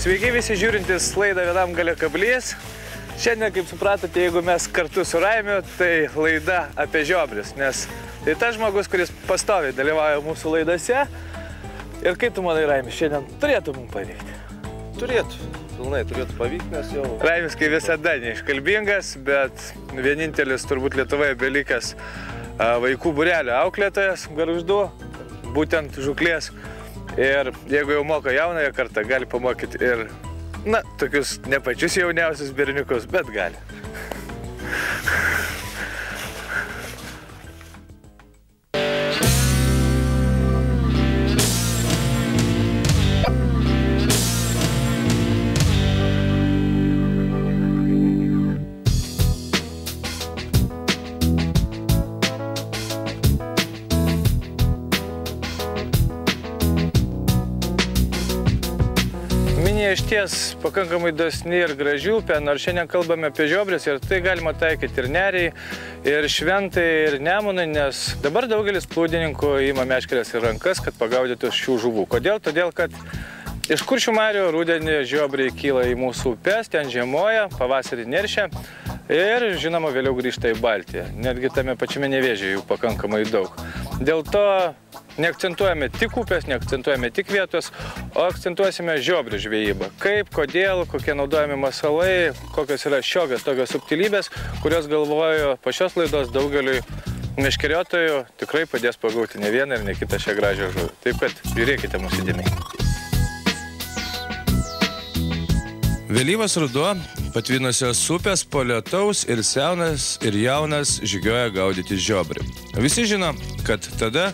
Sveiki visi žiūrintys laidą Vienam gale kablys. Šiandien, kaip supratote, jeigu mes kartu su Raimiu, tai laida apie žiobrius, nes tai tas žmogus, kuris pastoviai dalyvauja mūsų laidose. Ir kaip tu manai, Raimi, šiandien turėtų mums pavykti? Turėtų, pilnai turėtų pavykti, nes jau... Raimis, kaip visada, neiškalbingas, bet vienintelis turbūt Lietuvoje belikęs vaikų būrelio auklėtojas Gargždų, būtent žūklės. Ir jeigu jau moka jaunąją kartą, gali pamokyti ir, tokius ne pačius jauniausius berniukus, bet gali. Išties pakankamai dosni ir graži upė, nors šiandien kalbame apie žiobrius ir tai galima taikyti ir Neriai, ir Šventai, ir Nemunai, nes dabar daugelis plūdininkų ima meškeres į rankas, kad pagaudytų šių žuvų. Kodėl? Todėl, kad iš Kuršių marių rudenį žiobriai kyla į mūsų upes, ten žiemoja, pavasarį neršia ir, žinoma, vėliau grįžta į Baltiją. Netgi tame pačiame Nevėžyje jų pakankamai daug. Dėl to neakcentuojame tik upės, neakcentuojame tik vietos, o akcentuosime žiobrių žvejybą. Kaip, kodėl, kokie naudojami masalai, kokios yra šiokios tokios subtilybės, kurios galvoju po šios laidos daugeliui meškeriotojų tikrai padės pagauti ne vieną ir ne kitą šią gražią žuvį. Taip kad žiūrėkite mūsų įdėmiai. Vėlyvas ruduo, patvinusios upės po lietaus ir senas ir jaunas žygioja gaudyti žiobrį. Visi žino, kad tada,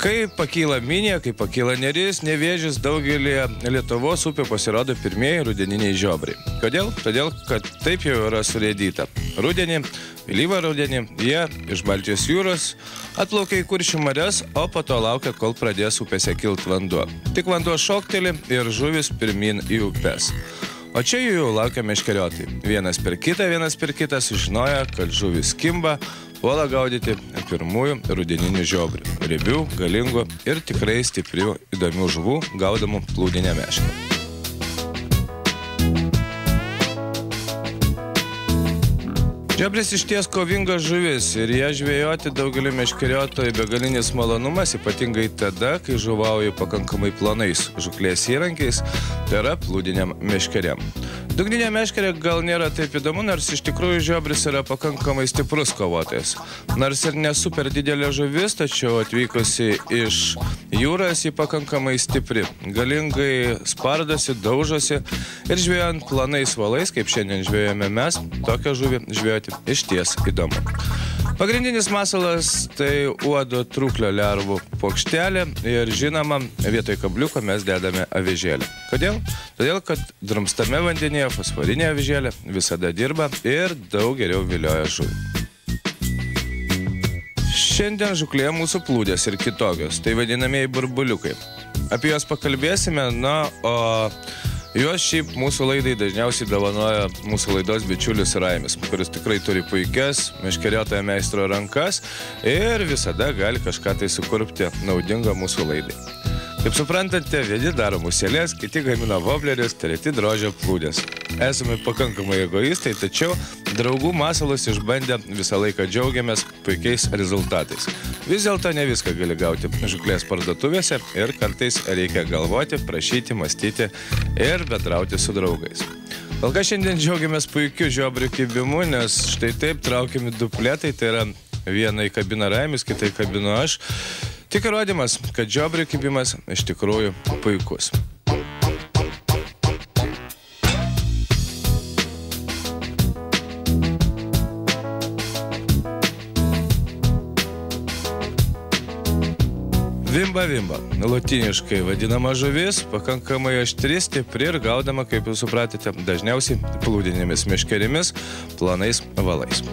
kai pakyla Minija, kai pakyla Neris, Nevėžis, daugelį Lietuvos upių pasirodo pirmieji rudeniniai žiobriai. Kodėl? Todėl, kad taip jau yra surėdyta. Rudenį, vėlyvą rudenį, jie iš Baltijos jūros atplaukia į Kuršių marias, o po to laukia, kol pradės upėse kilt vanduo. Tik vanduo šokteli ir žuvis pirmin į upes. O čia jų jau laukia meškeriotojai. Vienas per kitą sužinoja, kad žuvis kimba, puola gaudyti pirmųjų rudeninių žiobrių. Riebių, galingų ir tikrai stiprių įdomių žuvų gaudamų plūdinę meškerę. Žiobris išties kovinga žuvis ir ją žvejoti daugelį meškeriotojų begalinis malonumas, ypatingai tada, kai žuvauja pakankamai plonais žuklės įrankiais, tai yra plūdiniam meškeriam. Dugninė meškerė gal nėra taip įdomu, nors iš tikrųjų žiobris yra pakankamai stiprus kovotojas. Nors ir ne super didelė žuvis, tačiau atvykusi iš jūros ji pakankamai stipri. Galingai spardosi, daužosi ir žvejant planais valais, kaip šiandien žvejojame mes, tokią žuvį žvejoti išties įdomu. Pagrindinis masalas tai uodo trūklio lervų puokštelė ir žinoma, vietoj kabliuko mes dedame avižėlę. Kodėl? Todėl, kad drumstame vandenyje fosforinė avižėlė visada dirba ir daug geriau vilioja žuvį. Šiandien žuklėje mūsų plūdės ir kitokios, tai vadinamieji burbuliukai. Apie juos pakalbėsime, o juos šiaip mūsų laidai dažniausiai dovanoja mūsų laidos bičiulis Raimis, kuris tikrai turi puikias meškeriotojo meistro rankas ir visada gali kažką tai sukurpti naudingą mūsų laidai. Kaip suprantate, vieni daro muselės, kiti gamina voblerius, treti drožia plūdės. Esame pakankamai egoistai, tačiau draugų masalus išbandę visą laiką džiaugiamės puikiais rezultatais. Vis dėlto ne viską gali gauti žuklės parduotuvėse ir kartais reikia galvoti, prašyti, mąstyti ir bendrauti su draugais. Kol kas šiandien džiaugiamės puikiu žiobrių kibimu, nes štai taip traukiami du plėtai, tai yra vieną įkabina Raimis, kitą įkabinu aš. Tik įrodymas, kad žiobrių kibimas iš tikrųjų puikus. Vimba vimba. Lotyniškai vadinama žuvis, pakankamai aštri, stipri ir gaudama, kaip jūs supratėte, dažniausiai plūdinėmis meškerimis, plonais valais.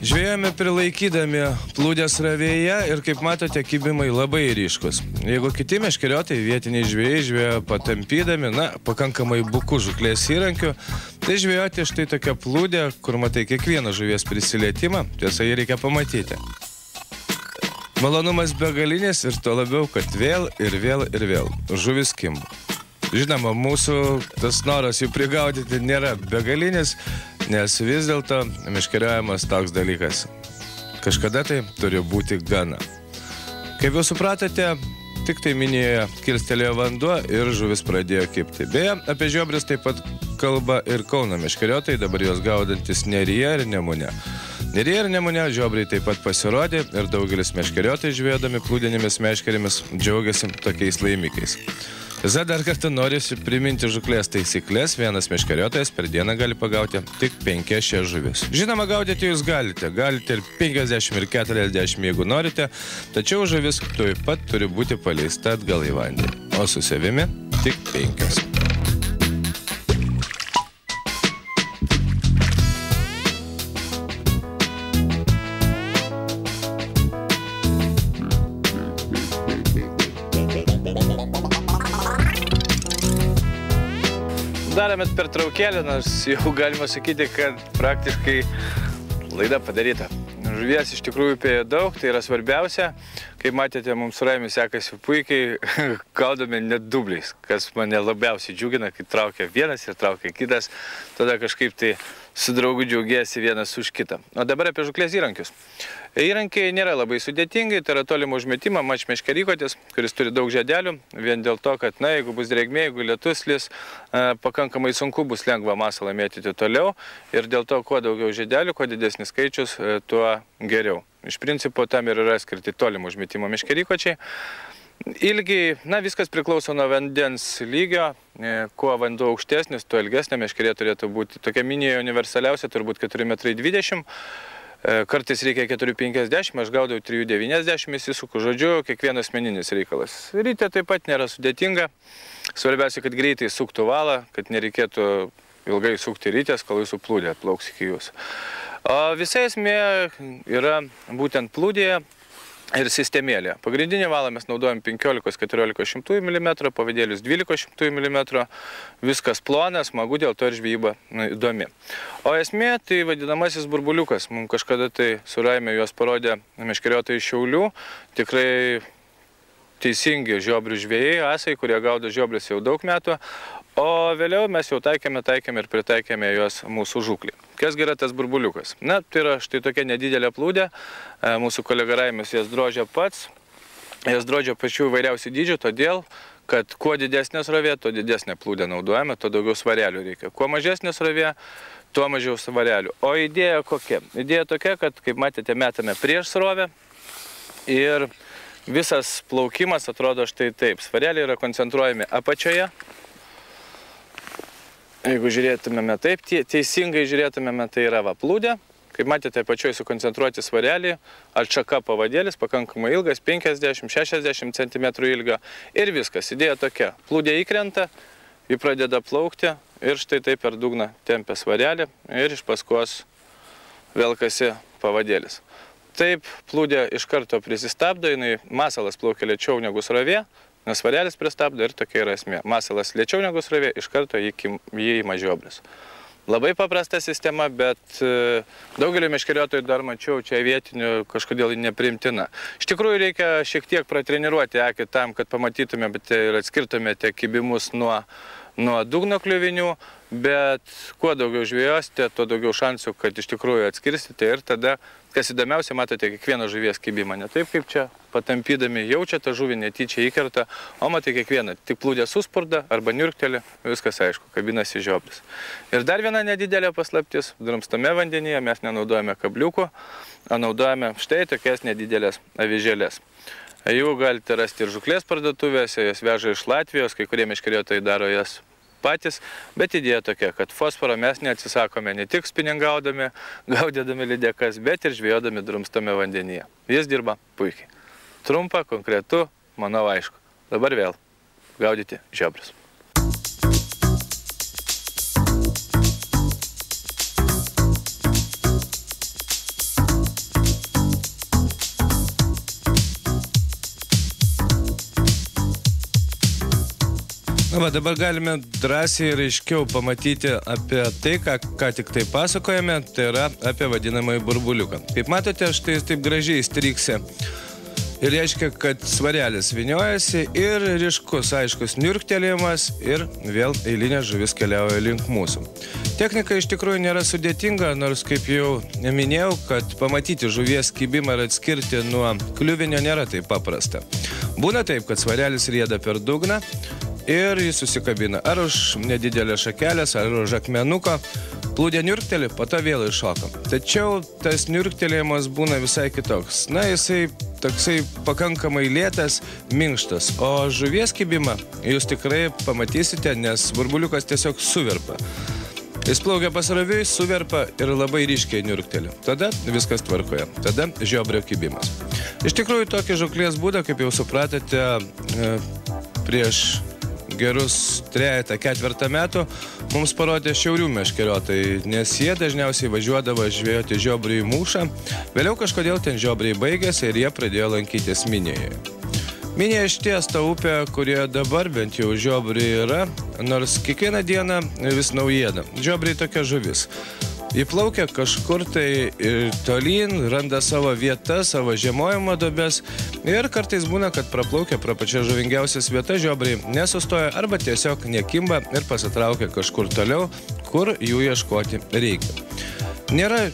Žvejojame prilaikydami plūdę srovėje ir kaip matote, kibimai labai ryškus. Jeigu kiti meškeriotojai vietiniai žvejai žvejojo patampydami, pakankamai bukų žuklės įrankių, tai žvejoti štai tokia plūdė, kur matai kiekvieną žuvies prisilietimą, tiesa jį reikia pamatyti. Malonumas begalinis ir to labiau, kad vėl žuvis kimba. Žinoma, mūsų tas noras jų prigaudyti nėra begalinis, nes vis dėlto meškeriavimas toks dalykas. Kažkada tai turi būti gana. Kaip jau supratote, tik tai minėje kilstelėjo vanduo ir žuvis pradėjo kibti. Beje, apie žiobris taip pat kalba ir Kauno meškeriotojai, dabar jos gaudantis Neryje ir Nemune. Neryje ir Nemune žiobriai taip pat pasirodė ir daugelis meškeriotojai žvejodami plūdinėmis meškerimis džiaugiasi tokiais laimikiais. Tiesa, dar kartą norisi priminti žuklės taisyklės, vienas meškeriotojas per dieną gali pagauti tik 5-6 žuvis. Žinoma, gaudyti jūs galite ir 50 ir 40, jeigu norite, tačiau žuvis taip pat turi būti paleista atgal į vandenį, o su savimi tik 5. Darėmės pertraukėlę, nors jau galima sakyti, kad praktiškai laida padaryta. Žuvies iš tikrųjų upėje daug, tai yra svarbiausia. Kaip matėte, mums su Raimiu sekasi puikiai, gaudome net dubliais, kas mane labiausiai džiugina, kai traukia vienas ir traukia kitas. Tada kažkaip tai su draugu džiaugiasi vienas už kitą. O dabar apie žuklės įrankius. Įrankiai nėra labai sudėtingai, tai yra tolimo užmetimą mačmeškerikotis, kuris turi daug žiedelių, vien dėl to, kad, jeigu bus drėgmė, jeigu lietus lis, pakankamai sunku bus lengvą masalą mėtyti toliau ir dėl to, kuo daugiau žiedelių, kuo didesnis skaičius, tuo geriau. Iš principo, tam ir yra skirti tolimo užmetimo meškerikočiai. Ilgiai, viskas priklauso nuo vandens lygio, kuo vanduo aukštesnis, tuo ilgesnė meškerė turėtų būti. Tokia minija universaliausia turbūt 4,20 m. Kartais reikia 4,50, aš gaudau 3,90, įsisuku, žodžiu, kiekvienas asmeninis reikalas. Ryte taip pat nėra sudėtinga. Svarbiausia, kad greitai suktų valą, kad nereikėtų ilgai sukti rytės, kol jūsų plūdė atplauks iki jūsų. O visa esmė yra būtent plūdėje ir sistemėlė. Pagrindinį valą mes naudojam 15-14 mm, pavadėlius 12 mm, viskas plonas, smagu, dėl to ir žvejyba įdomi. O esmė tai vadinamasis burbuliukas. Mums kažkada tai su Raime juos parodė meškeriotojai iš Šiaulių, tikrai teisingi žiobrių žvejai, asai, kurie gaudo žiobrius jau daug metų, o vėliau mes jau taikėme ir pritaikėme juos mūsų žuklį. Kas yra tas burbuliukas? Tai yra štai tokia nedidelė plūdė, mūsų kolega Raimis jas drožia pats, jas drožia pačių įvairiausių dydžių, todėl, kad kuo didesnė srovė, tuo didesnė plūdė naudojame, tuo daugiau svarelių reikia. Kuo mažesnė srovė, tuo mažiau svarelių. O idėja kokia? Idėja tokia, kad, kaip matėte, metame prieš srovę ir visas plaukimas atrodo štai taip. Svareliai yra koncentruojami apačioje. Jeigu žiūrėtumėme taip, teisingai žiūrėtumėme, tai yra plūdė. Kaip matėte, apačioje sukoncentruoti svareliai, atšaka pavadėlis, pakankamai ilgas, 50-60 cm ilgio. Ir viskas, idėja tokia. Plūdė įkrenta, ji pradeda plaukti ir štai taip per dugną tempia svarelį ir iš paskos velkasi pavadėlis. Taip plūdė iš karto prisistabdo, masalas plaukia lėčiau negu srovė, nes svarelis pristabdo ir tokia yra esmė. Masalas lėčiau negu srovė, iš karto jį ima žiobris. Labai paprasta sistema, bet daugelį meškeriotojų dar mačiau čia vietinių kažkodėl nepriimtina. Iš tikrųjų reikia šiek tiek pratreniruoti akį tam, kad pamatytumėte ir atskirtumėte kibimus nuo dugno kliuvinių, bet kuo daugiau žvejosite, tuo daugiau šansų, kad iš tikrųjų atskirsite ir tada, kas įdomiausia, matote kiekvieną žuvies kibimą. Ne taip kaip čia patampydami jaučia tą žuvį, netyčia įkerta, o matai kiekvieną, tik plūdė suspurda arba niurktelė, viskas aišku, kabinasi žiobris. Ir dar viena nedidelė paslaptis, drumstame vandenyje mes nenaudojame kabliukų, o naudojame štai tokias nedidelės avižėlės. Jų galite rasti ir žuklės parduotuvėse, jas veža iš Latvijos, kai kurie meškeriotojai daro jas patys, bet idėja tokia, kad fosforo mes neatsisakome ne tik spiningaudami, gaudydami lydekas, bet ir žvejodami drumstame vandenyje. Jis dirba puikiai. Trumpa, konkretu, manau aišku. Dabar vėl gaudyti žiobrius. Na, va, dabar galime drąsiai ir aiškiau pamatyti apie tai, ką tik tai pasakojame, tai yra apie vadinamąjį burbuliuką. Kaip matote, štai jis taip gražiai strykse. Ir reiškia, kad svarelis vyniojasi ir ryškus, aiškus niurktelėjimas ir vėl eilinė žuvis keliauja link mūsų. Technika iš tikrųjų nėra sudėtinga, nors kaip jau minėjau, kad pamatyti žuvies kibimą ir atskirti nuo kliuvinio nėra taip paprasta. Būna taip, kad svarelis rieda per dugną ir jis susikabina ar už nedidelės šakelės, ar už akmenuko. Plūdė niurkteli, po to vėl iššoka. Tačiau tas niurktelėjimas būna visai kitoks. Na, jisai toksai pakankamai lėtas, minkštas. O žuvies kibimą jūs tikrai pamatysite, nes burbuliukas tiesiog suverpa. Jis plaukia pasroviui, suverpa ir labai ryškiai niurkteli. Tada viskas tvarkoje. Tada žiobrio kibimas. Iš tikrųjų, tokį žūklės būdą, kaip jau supratote, prieš gerus 3-4 metų mums parodė šiaurių meškeriotojai, nes jie dažniausiai važiuodavo žvejoti žiobrių į mūšą. Vėliau kažkodėl ten žiobriai baigėsi ir jie pradėjo lankytis Minėje. Minėje išties ta upė, kurioje dabar bent jau žiobriai yra, nors kiekvieną dieną vis naujiena. Žiobriai tokia žuvis. Įplaukia kažkur tai tolyn, randa savo vietą, savo žiemojimo duobes ir kartais būna, kad praplaukia pro pačias žuvingiausias vietas, žiobriai nesustoja arba tiesiog nekimba ir pasitraukia kažkur toliau, kur jų ieškoti reikia. Nėra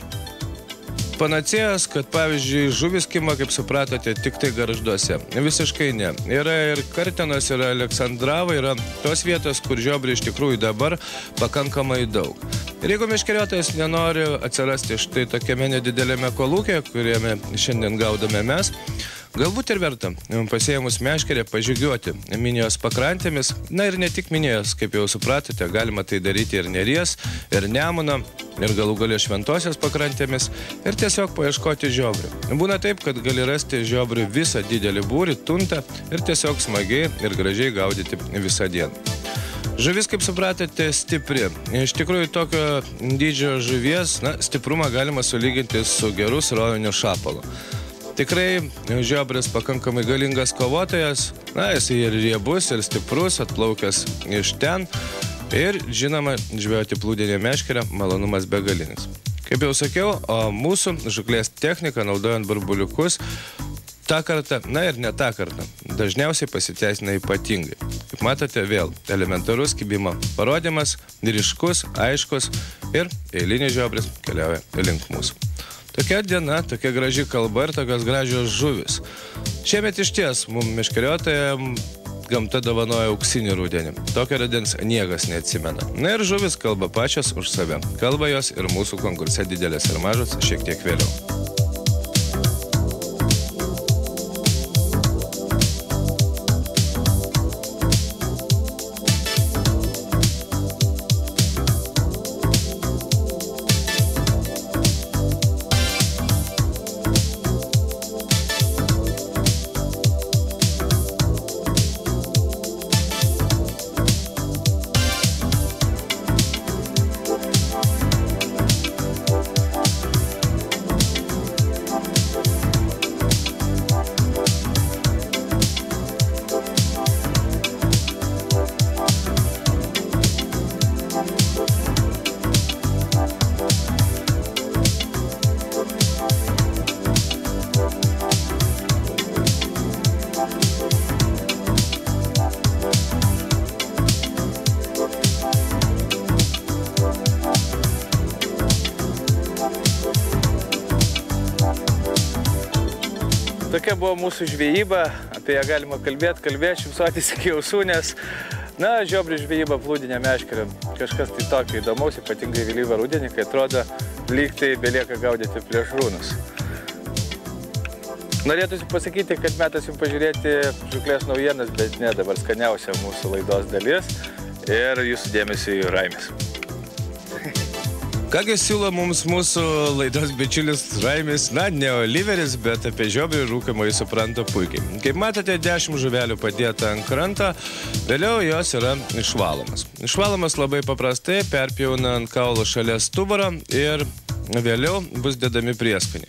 panacėjos, kad pavyzdžiui žuvis kima, kaip supratote, tik tai Gargžduose. Visiškai ne. Yra ir Kartenos, yra Aleksandravai, yra tos vietos, kur žiobrių iš tikrųjų dabar pakankamai daug. Ir jeigu meškeriotojas nenori atsirasti štai tokiame nedidelėme kolūkė, kuriame šiandien gaudome mes, galbūt ir verta pasiėmus meškerę pažygiuoti Minijos pakrantėmis. Na ir ne tik Minijos, kaip jau supratote, galima tai daryti ir Neries, ir Nemuno, ir galų gale Šventosios pakrantėmis ir tiesiog paieškoti žiobrių. Būna taip, kad gali rasti žiobrių visą didelį būrį, tuntą ir tiesiog smagiai ir gražiai gaudyti visą dieną. Žuvis, kaip supratote, stipri. Iš tikrųjų, tokio dydžio žuvies, stiprumą galima sulyginti su geru sroviniu šapalu. Tikrai žiobris pakankamai galingas kovotojas, jis ir riebus, ir stiprus, atplaukęs iš ten. Ir, žinoma, žvejoti plūdinę meškerę malonumas begalinis. Kaip jau sakiau, o mūsų žuklės technika, naudojant burbuliukus, tą kartą, ir ne tą kartą, dažniausiai pasiteisina ypatingai. Kaip matote, vėl elementarus kibimo parodymas, ryškus, aiškus ir eilinis žiobris keliauja link mūsų. Tokia diena, tokia graži kalba ir tokios gražios žuvis. Šiemet iš ties mums meškeriotojams gamta dovanoja auksinį rudenį. Tokio rudens niekas neatsimena. Na ir žuvis kalba pačios už save. Kalba jos ir mūsų konkurse didelės ir mažos šiek tiek vėliau. Tokia buvo mūsų žvejyba, apie ją galima kalbėti, šimsuotis iki ausų, nes, žiobrių žvejyba plūdinė meškerė. Kažkas tai tokio įdomaus, ypatingai vėlyvą rudenį, kai atrodo, lyg tai belieka gaudyti plėšrūnus. Norėtųsi pasakyti, kad metas jums pažiūrėti žuklės naujienas, bet ne, dabar skaniausia mūsų laidos dalis ir jūsų dėmesį į Raimis. Kągi siūlo mums mūsų laidos bičiulis Raimis, ne Oliveris, bet apie žiobrių rūkimą jis supranta puikiai. Kaip matote, 10 žuvelių padėta ant kranto, vėliau jos yra išvalomas. Išvalomas labai paprastai, perpjauna ant kaulo šalia stuburo ir vėliau bus dedami prieskoniai.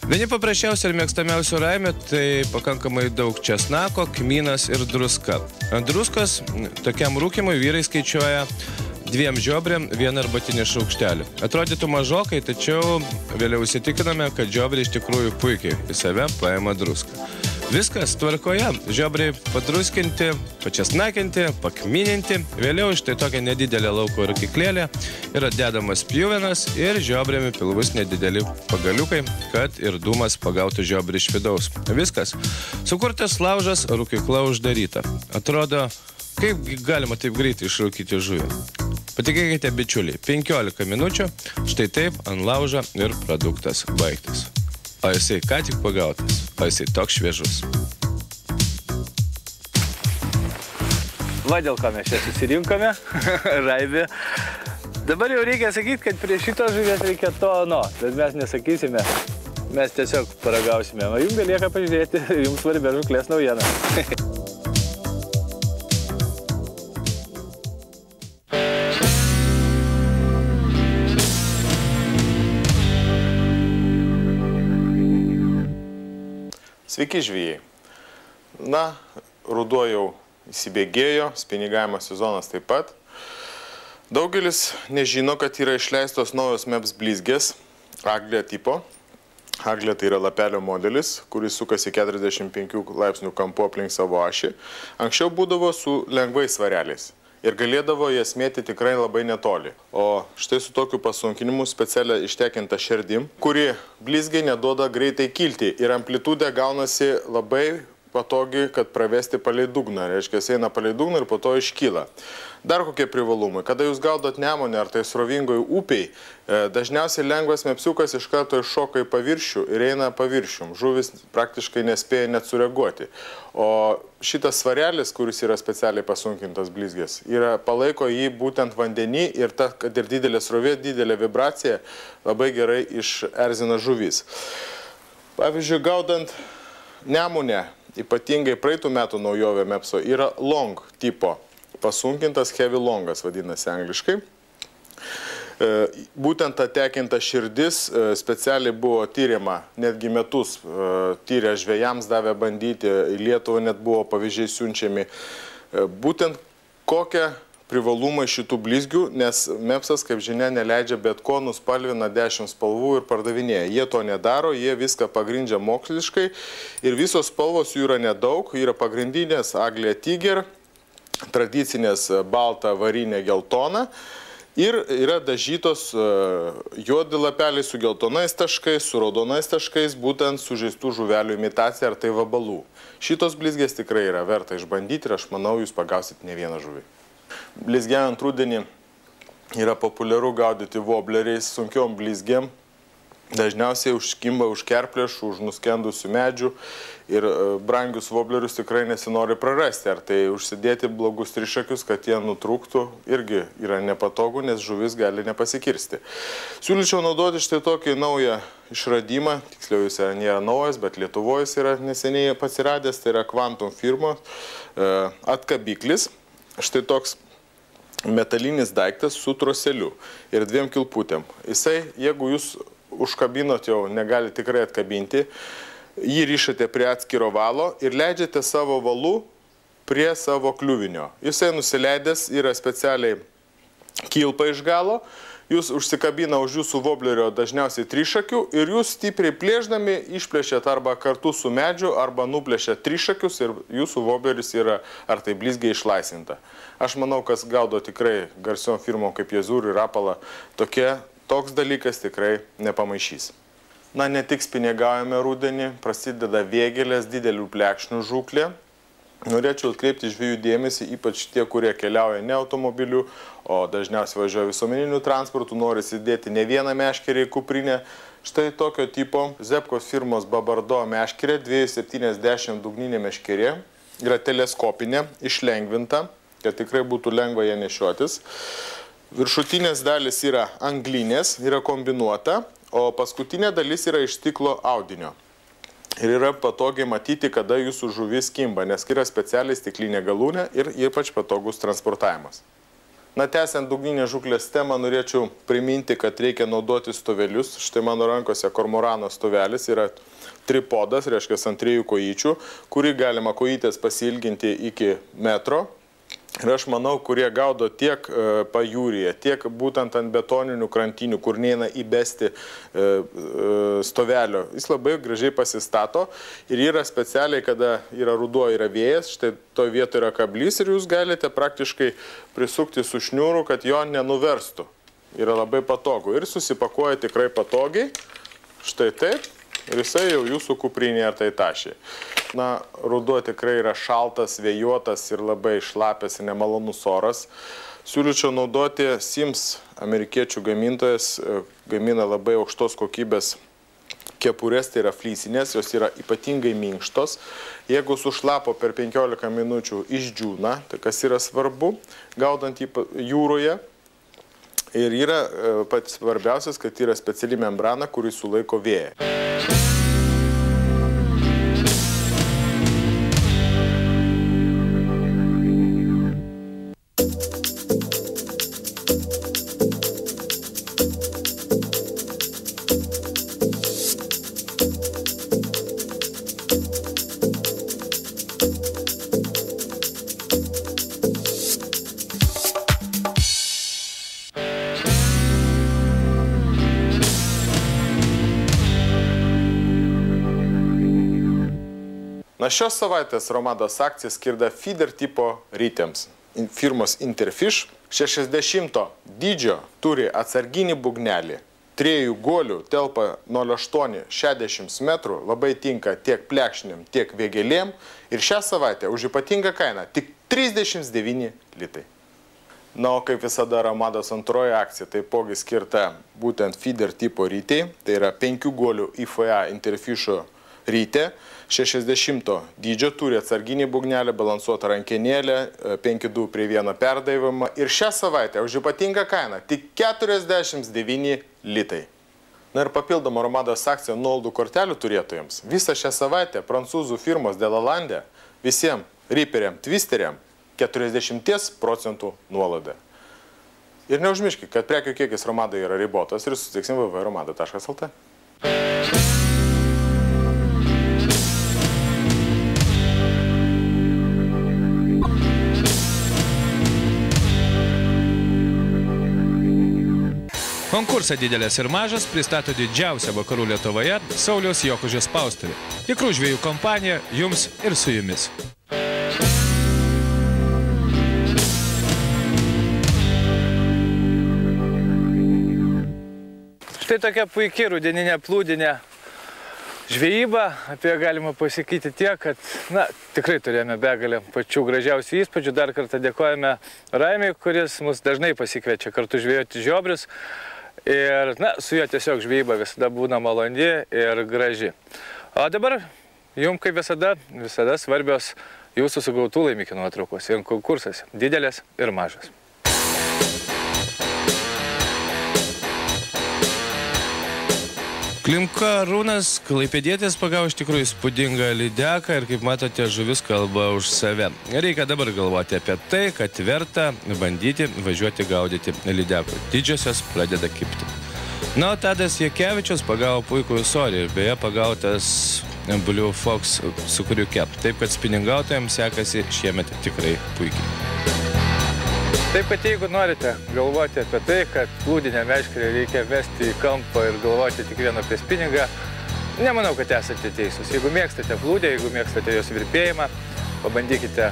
Vieni paprasčiausių ir mėgstamiausių raimių tai pakankamai daug česnako, kmynas ir druska. Ant druskos tokiam rūkimui vyrai skaičiuoja 2 žiobriam 1 arbatinį šaukštelį. Atrodytų mažokai, tačiau vėliau įsitikiname, kad žiobriai iš tikrųjų puikiai į save paima druską. Viskas tvarkoje. Žiobriai padruskinti, pačesnakinti, pakmyninti. Vėliau iš tai tokia nedidelė lauko rūkyklėlė yra dedamas pjuvenas ir žiobriami pilvus nedideli pagaliukai, kad ir dūmas pagautų žiobrį iš vidaus. Viskas. Sukurtas laužas, rūkykla uždaryta. Atrodo, kaip galima taip greitai išrūkyti žuvį? Patikėkite, bičiuliai, 15 minučių, štai taip ant laužo ir produktas baigtas. O jisai ką tik pagautas, o jisai toks šviežus. Va dėl ko mes čia susirinkome, Raimi. Dabar jau reikia sakyti, kad prie šito žuvies reikia to ano, bet mes nesakysime, mes tiesiog paragausime. O jums belieka pažiūrėti, jums svarbia žuklės naujiena. Sveiki žvejai. Na, ruduo jau įsibėgėjo, spinigavimo sezonas taip pat. Daugelis nežino, kad yra išleistos naujos MEPS blizgės Aglia tipo. Aglia tai yra lapelio modelis, kuris sukasi 45 laipsnių kampu aplink savo ašį. Anksčiau būdavo su lengvais svareliais ir galėdavo jas mėti tikrai labai netoli. O štai su tokiu pasunkinimu specialią ištekintą šerdim, kuri blizgiai neduoda greitai kilti ir amplitudė gaunasi labai patogi, kad pravesti palei dugną. Reiškia, eina palei dugną ir po to iškyla. Dar kokie privalumai. Kada jūs gaudot Nemunę ar tai srovingoj upiai, dažniausiai lengvas mepsiukas iš karto iššoka į paviršių ir eina paviršium. Žuvis praktiškai nespėja net sureaguoti. O šitas svarelis, kuris yra specialiai pasunkintas blizgės, palaiko jį būtent vandenį ir kad ir didelė srovė, didelė vibracija labai gerai išerzina žuvis. Pavyzdžiui, gaudant Nemunę, ypatingai praeitų metų naujovė MEPSO, yra long tipo, pasunkintas heavy longas vadinasi angliškai. Būtent ta tekinta širdis specialiai buvo tyriama, netgi metus tyrė žvejams, davė bandyti, į Lietuvą net buvo pavyzdžiai siunčiami. Būtent kokie privalumai šitų blizgių, nes MEPSas, kaip žinia, neleidžia bet ko, nuspalvina 10 spalvų ir pardavinėja. Jie to nedaro, jie viską pagrindžia moksliškai ir visos spalvos jų yra nedaug. Yra pagrindinės Aglia Tiger, tradicinės balta, varinė, geltona. Ir yra dažytos juodi lapeliai su geltonais taškais, su raudonais taškais, būtent sužeistų žuvelių imitacija ar tai vabalų. Šitos blizgės tikrai yra verta išbandyti ir aš manau, jūs pagausit ne vieną žuvį. Blizgiaujant rudenį yra populiaru gaudyti vobleriais, sunkiom blizgėm. Dažniausiai užkimba už kerplėšų, už nuskendusių medžių ir brangius voblerius tikrai nesinori prarasti. Ar tai užsidėti blogus trišakius, kad jie nutrūktų, irgi yra nepatogu, nes žuvis gali nepasikirsti. Siūlyčiau naudoti štai tokį naują išradimą, tiksliau jis nėra naujas, bet Lietuvoje jis yra neseniai pasiradęs, tai yra Quantum firmos atkabiklis. Štai toks metalinis daiktas su troseliu ir 2 kilputėm. Jisai, jeigu jūs užkabinot jau, negali tikrai atkabinti, jį rišate prie atskiro valo ir leidžiate savo valu prie savo kliuvinio. Jisai nusileidęs yra specialiai kilpa iš galo, jūs užsikabina už jūsų voblerio dažniausiai trišakių ir jūs stipriai plėždami išplėšėt arba kartu su medžiu, arba nuplėšėt trišakius ir jūsų vobleris yra ar tai blizgiai išlaisvinta. Aš manau, kas gaudo tikrai garsiom firmom kaip Jezur ir Rapala, toks dalykas tikrai nepamaišys. Na, ne tik spinigaujame rudenį, prasideda vėgėlės, didelių plekšnių žūklė. Norėčiau atkreipti žvejų dėmesį, ypač tie, kurie keliauja ne automobiliu, o dažniausiai važiuoja visuomeniniu transportu, nori įdėti ne vieną meškerę į kuprinę. Štai tokio tipo Zepkos firmos Babardo meškerė, 270 dugninė meškerė, yra teleskopinė, išlengvinta, kad tikrai būtų lengva ją nešiotis. Viršutinės dalis yra anglinės, yra kombinuota, o paskutinė dalis yra iš stiklo audinio. Ir yra patogiai matyti, kada jūsų žuvis kimba, nes yra specialiai stiklinė galūnė ir ypač patogus transportavimas. Na, tęsiant dugninės žūklės temą, norėčiau priminti, kad reikia naudoti stovelius. Štai mano rankose kormorano stovelis yra tripodas, reiškia ant 3 kojyčių, kurį galima kojytės pasilginti iki metro. Ir aš manau, kurie gaudo tiek pajūryje, tiek būtent ant betoninių krantinių, kur neina įbesti stovelio. Jis labai gražiai pasistato ir yra specialiai, kada yra ruduo, yra vėjas, štai to vietoje yra kablys ir jūs galite praktiškai prisukti su šniūru, kad jo nenuverstų. Yra labai patogu ir susipakuoja tikrai patogiai, štai taip. Ir jisai jau jūsų kuprinėje ar tai tašiai. Na, ruduo tikrai yra šaltas, vėjuotas ir labai šlapės ir nemalonus oras. Siūlyčiau naudoti Sims, amerikiečių gamintojas, gamina labai aukštos kokybės kepurės, tai yra flysinės, jos yra ypatingai minkštos. Jeigu sušlapo per 15 minučių išdžiūna, tai kas yra svarbu, gaudant jūroje. Ir yra pats svarbiausias, kad yra speciali membrana, kuri sulaiko vėją. Na, šios savaitės Romados akcija skirta feeder tipo rytėms. Firmos Interfish 60 dydžio turi atsarginį būgnelį. 3 guolių telpa 0,8–60 metrų, labai tinka tiek plekšniam, tiek vėgėlėm. Ir šią savaitę už ypatingą kainą tik 39 litai. Na, o kaip visada Romados antroji akcija taipogi skirta būtent feeder tipo rytei. Tai yra 5 guolių IFA Interfisho rytė. 60 dydžio turi atsarginį būgnelį, balansuotą rankenėlę, 5-2 prie 1 perdavimą. Ir šią savaitę už ypatingą kainą tik 49 litai. Na ir papildoma Romados akcija nuolaidų kortelių turėtojams. Visą šią savaitę prancūzų firmos Delalande visiems riperiam, twisteriam 40% nuolaida. Ir neužmirškit, kad prekių kiekis Romadoje yra ribotas ir susitiksim www.romada.lt. Konkursą Didelės ir mažas pristato didžiausia vakarų Lietuvoje Sauliaus Jokužio spaustuvė. Tikrų žvejų kompanija jums ir su jumis. Štai tokia puikiai rudeninė plūdinė žvejyba. Apie ją galima pasakyti tiek, kad tikrai turėjome begalę pačių gražiausių įspūdžių. Dar kartą dėkojame Raimiui, kuris mus dažnai pasikviečia kartu žvejoti žiobrius. Ir su juo tiesiog žvejyba visada būna maloni ir graži. O dabar jums kaip visada svarbios jūsų sugautų laimikų nuotraukos ir konkursas Didelės ir mažas. Klimka Arūnas, klaipėdietis, pagavo iš tikrųjų įspūdingą lydeką ir kaip matote, žuvis kalba už save. Reikia dabar galvoti apie tai, kad verta bandyti važiuoti gaudyti lydekų. Didžiosios pradeda kibti. Na, o Tadas Jakevičius pagavo puikų ūsorį ir beje pagautas Blue Fox sukuriuke. Taip, kad spiningautojams sekasi šiemet tikrai puikiai. Taip, kad jeigu norite galvoti apie tai, kad plūdinę meškerę reikia vesti į kampą ir galvoti tik vien apie spiningą, nemanau, kad esate teisūs. Jeigu mėgstate plūdę, jeigu mėgstate jos virpėjimą, pabandykite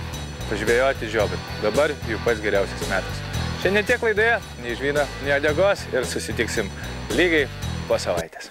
pažvejoti žiobrį. Dabar jų pats geriausias metas. Šiandien tiek laidoje, nei žvyno, nei uodegos ir susitiksim lygiai po savaitės.